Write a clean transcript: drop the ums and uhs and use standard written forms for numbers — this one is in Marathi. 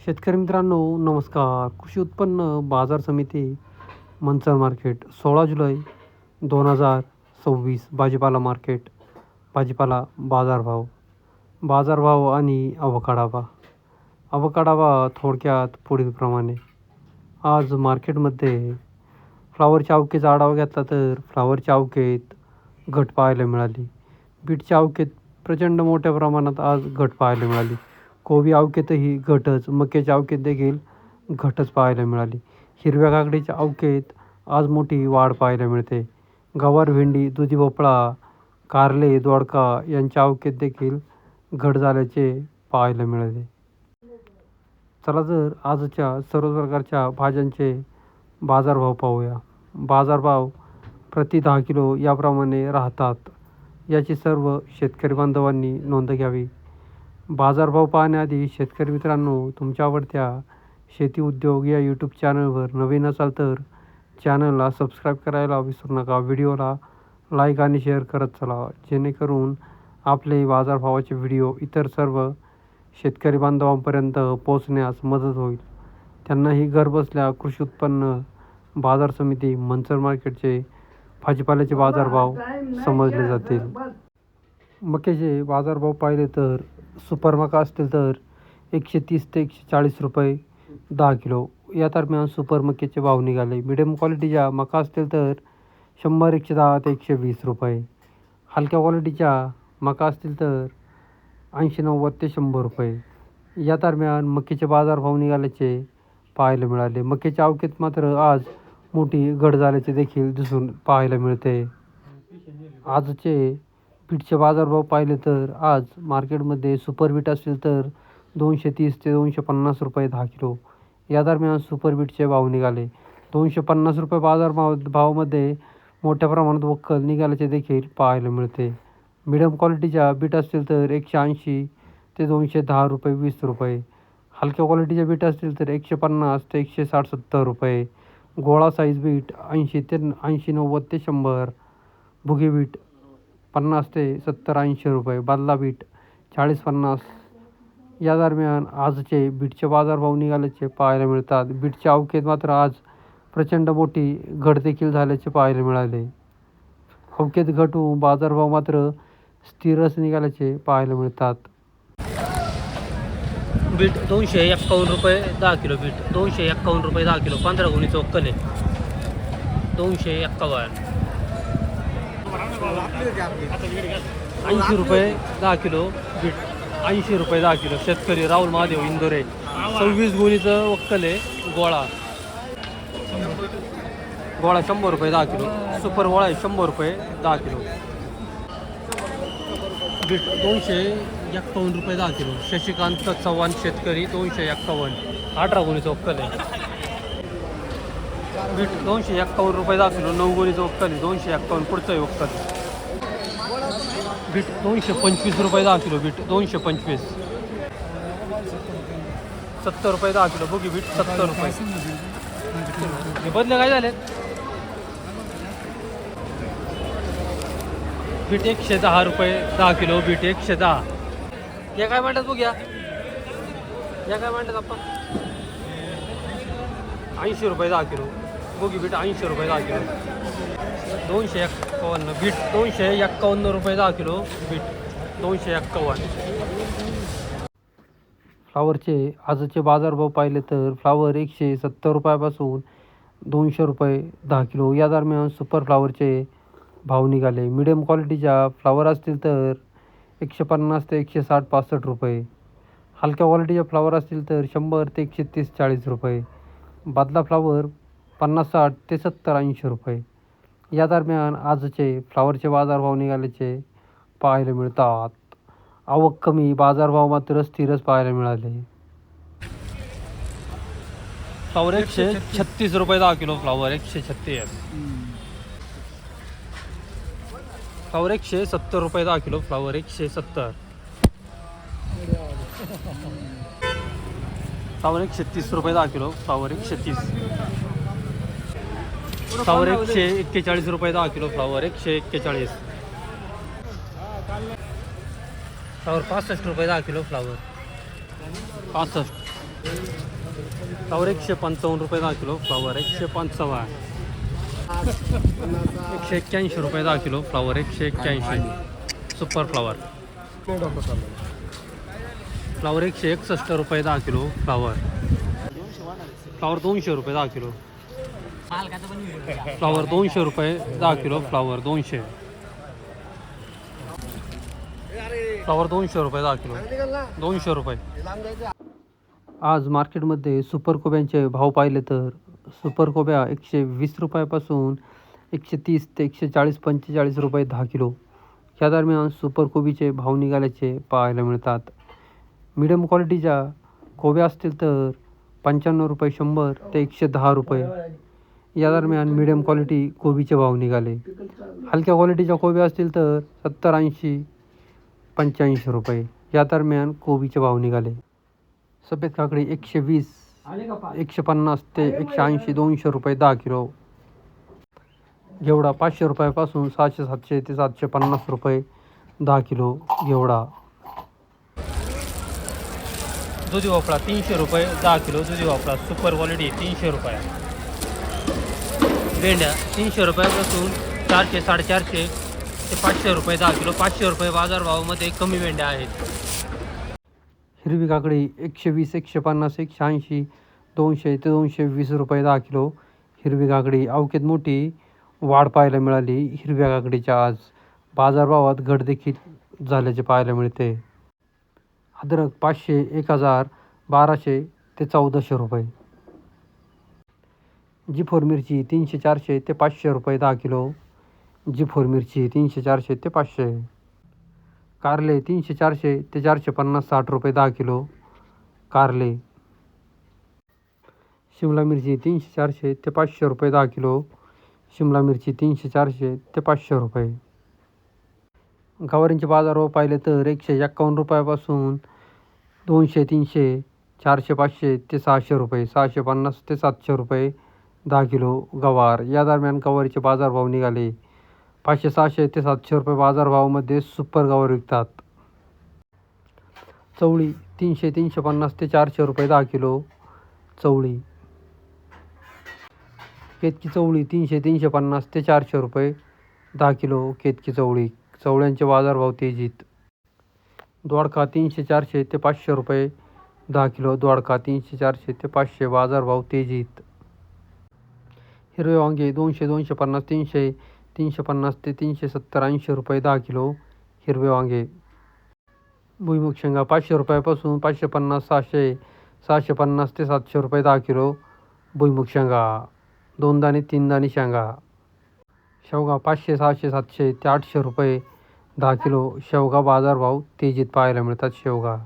शेतकरी मित्रांनो नमस्कार. कृषी उत्पन्न बाजार समिती मंचर मार्केट 16 जुलै 2026 भाजीपाला मार्केट. भाजीपाला बाजारभाव आणि अवकाढा थोडक्यात पुढीलप्रमाणे. आज मार्केटमध्ये फ्लावरच्या अवकेचा आढावा घेतला तर फ्लावरच्या अवकेत घट पाहायला मिळाली. बीटच्या अवकेत प्रचंड मोठ्या प्रमाणात आज घट पाहायला मिळाली. कोबी अवकेतही घटच, मक्याच्या अवकेत देखील घटच पाहायला मिळाली. हिरव्या काकडीच्या अवकेत आज मोठी वाढ पाहायला मिळते. गवार, भेंडी, दुधी भोपळा, कारले, दोडका यांच्या अवकेत देखील घट झाल्याचे पाहायला मिळाले. चला तर आजच्या सर्व प्रकारच्या भाज्यांचे बाजारभाव पाहूया. बाजारभाव प्रति 10 किलो याप्रमाणे राहतात. याची सर्व शेतकरी बांधवांनी नोंद घ्यावी. बाजारभाव पाहण्याआधी शेतकरी मित्रांनो, तुमच्या आवडत्या शेती उद्योग या यूट्यूब चॅनलवर नवीन असाल तर चॅनलला सबस्क्राईब करायला विसरू नका. व्हिडिओला लाईक आणि शेअर करत चला, जेणेकरून आपले बाजारभावाचे व्हिडिओ इतर सर्व शेतकरी बांधवांपर्यंत पोहोचण्यास मदत होईल. त्यांनाही घरबसल्या कृषी उत्पन्न बाजार समिती मंचर मार्केटचे भाजीपाल्याचे बाजारभाव समजले जातील. मक्याचे बाजारभाव पाहिले तर सुपर मका असतील तर 130 ते 140 रुपये 10 किलो या दरम्यान सुपर मक्याचे भाव निघाले. मिडियम क्वालिटीच्या मका असतील तर 100, 110 ते 120 रुपये. हलक्या क्वालिटीच्या मका असतील तर 80, 90 ते 100 रुपये या दरम्यान मक्याचे बाजारभाव निघाल्याचे पाहायला मिळाले. मक्याच्या अवकेत मात्र आज मोठी घट झाल्याचे देखील दिसून पाहायला मिळते. आजचे बीटचे बाजारभाव पाहिले तर आज मार्केटमध्ये सुपर बीट असतील तर 230 ते 250 रुपये 10 किलो या दरम्यान सुपर बीटचे भाव निघाले. 250 रुपये भावामध्ये मोठ्या प्रमाणात वक्कल निघाल्याचे देखील पाहायला मिळते. मिडियम क्वालिटीच्या बीट असतील तर 180 ते 210 रुपये 20 रुपये. हलक्या क्वालिटीच्या बीट असतील तर 150 ते 160-70 रुपये. गोळा साईज बीट 80 ते 90 ते 100. भुगी बीट 50 ते 70-80 रुपये. बादला बीट 40-50 या दरम्यान आजचे बीटचे बाजारभाव निघाल्याचे पाहायला मिळतात. बीटच्या अवकेत मात्र आज प्रचंड मोठी घट देखील झाल्याचे पाहायला मिळाले. अवकेत घट होऊन बाजारभाव मात्र स्थिरच निघाल्याचे पाहायला मिळतात. बीट 251 रुपये 10 किलो. बीट 251 रुपये 10 किलो. 15 गुणीचं वक्कल आहे. 251. 80 रुपये 10 किलो बीट. 80 रुपये 10 किलो. शेतकरी राहुल महादेव इंदोरे. 26 गुणीचं वक्कल आहे. गोळा 100 रुपये 10 किलो. सुपर गोळा आहे 100 रुपये 10 किलो. बीट 251 रुपये 10 किलो. शशिकांत चव्हाण शेतकरी 251. 18 गुणीचं वक्कल आहे. बीट 251 रुपये 10 किलो. 9 गुणीचं वक्कल आहे. 251 पुढचं आहे वक्कल. बीट 225 रुपये 10 किलो. बीट 225. 70 रुपये 10 किलो. बघी बीट 70 रुपये. हे बदले काय झाले? बीट 110 रुपये 10 किलो. बीट 110. या काय म्हणतात बघूया. या काय म्हणतात आपण? 80 रुपये 10 किलो. बघी बीट 80 रुपये 10 किलो. 251. बीट 251 रुपये 10 किलो. बीट 251. फ्लावरचे आजचे बाजारभाव पाहिले तर फ्लावर 170 रुपयापासून 200 रुपये 10 किलो या दरम्यान सुपर फ्लावरचे भाव निघाले. मिडियम क्वालिटीच्या फ्लावर असतील तर 150 ते 160-65 रुपये. हलक्या क्वालिटीच्या फ्लावर असतील तर 100 ते 130-40 रुपये. बादला फ्लावर 50-60 ते 70-80 रुपये या दरम्यान आजचे फ्लावरचे बाजारभाव निघाल्याचे पाहायला मिळतात. आवक कमी, बाजारभाव मात्र स्थिरच पाहायला मिळाले. फ्लावर 136 रुपये 10 किलो. फ्लावर 136. फ्लावर 170 रुपये 10 किलो. फ्लावर 170. फ्लावर 130 रुपये 10 किलो. फ्लावर 130. फ्लावर 141 रुपये 10 किलो. फ्लावर 141. फ्लावर 65 रुपये 10 किलो. फ्लावर 65. फ्लावर 155 रुपये 10 किलो. फ्लावर 155. 181 रुपये 10 kilo. Flower 181. Super flower. Flower 161 रुपये 10 किलो. फ्लावर 200 रुपये 10 किलो. फ्लावर 200 रुपये 10 किलो. फ्लावर 200. फ्लावर 200 रुपये 10 किलो. 200 रुपये. आज मार्केटमध्ये सुपर कोब्यांचे भाव पाहिले तर सुपर कोब्या 120 रुपयापासून 130 ते 140-45 रुपये 10 किलो या दरम्यान सुपर कोबीचे भाव निघाल्याचे पाहायला मिळतात. मीडियम क्वालिटीच्या कोब्या असतील तर 95 रुपये 100 ते 110 रुपये या दरम्यान मीडियम क्वालिटी कोबीचे भाव निघाले. हलक्या क्वालिटीच्या कोब्या असतील तर 70-80 85 रुपये या दरम्यान कोबीचे भाव निघाले. सफेद काकडी 120 150 ते 180 200 रुपये 10 किलो. घेवडा 500 रुपयापासून 600-700 ते 750 रुपये 10 किलो घेवडा. दुधी भोपळा 300 रुपये 10 किलो. दुधी भोपळा सुपर क्वालिटी 300 रुपये. भेंड्या 300 रुपयापासून 400-450 ते 500 रुपये 10 किलो. 500 रुपये बाजारभावामध्ये कमी भेंड्या आहेत. हिरवी काकडी 120 150 180 200 ते 220 रुपये 10 किलो. हिरवी काकडी अवकेत मोठी वाढ पाहायला मिळाली. हिरव्या काकडीच्या आज बाजारभावात घट देखील झाल्याचे पाहायला मिळते. अद्रक 500 1000 1200 ते 1400 रुपये. जी4 मिरची 300-400 ते 500 रुपये 10 किलो. जी4 मिरची 300-400 ते 500. कारले 300-400 ते 450-60 रुपये 10 किलो. कारले. शिमला मिरची 300-400 ते 500 रुपये 10 किलो. शिमला मिरची 300-400 ते 500 रुपये. गवारींचे बाजारभाव पाहिले तर 151 रुपयापासून 200-300 400-500 ते 600 रुपये. 650 ते 700 रुपये 10 किलो गवार या दरम्यान गवारीचे बाजारभाव निघाले. 500-600 ते 700 रुपये बाजारभावामध्ये सुपर गवार विकतात. चवळी 300-350 ते 400 रुपये 10 किलो. चवळी. केतकी चवळी 300-350 ते 400 रुपये 10 किलो. केतकी चवळी. चवळ्यांचे बाजारभाव तेजीत. दोडका 300-400 ते 500 रुपये 10 किलो. दोडका 300-400 ते 500 बाजारभाव तेजीत. हिरवे वांगे 200-250 300 350 ते 370-80 रुपये 10 किलो. हिरवे वांगे. भुईमुग शेंगा 500 रुपयापासून 550-600 650 ते 700 रुपये 10 किलो. भुईमुग शेंगा. 2 दाणे 3 दाणे शेंगा. शेवगा 500-600-700 ते 800 रुपये 10 किलो. शेवगा बाजारभाव तेजीत पाहायला मिळतात. शेवगा.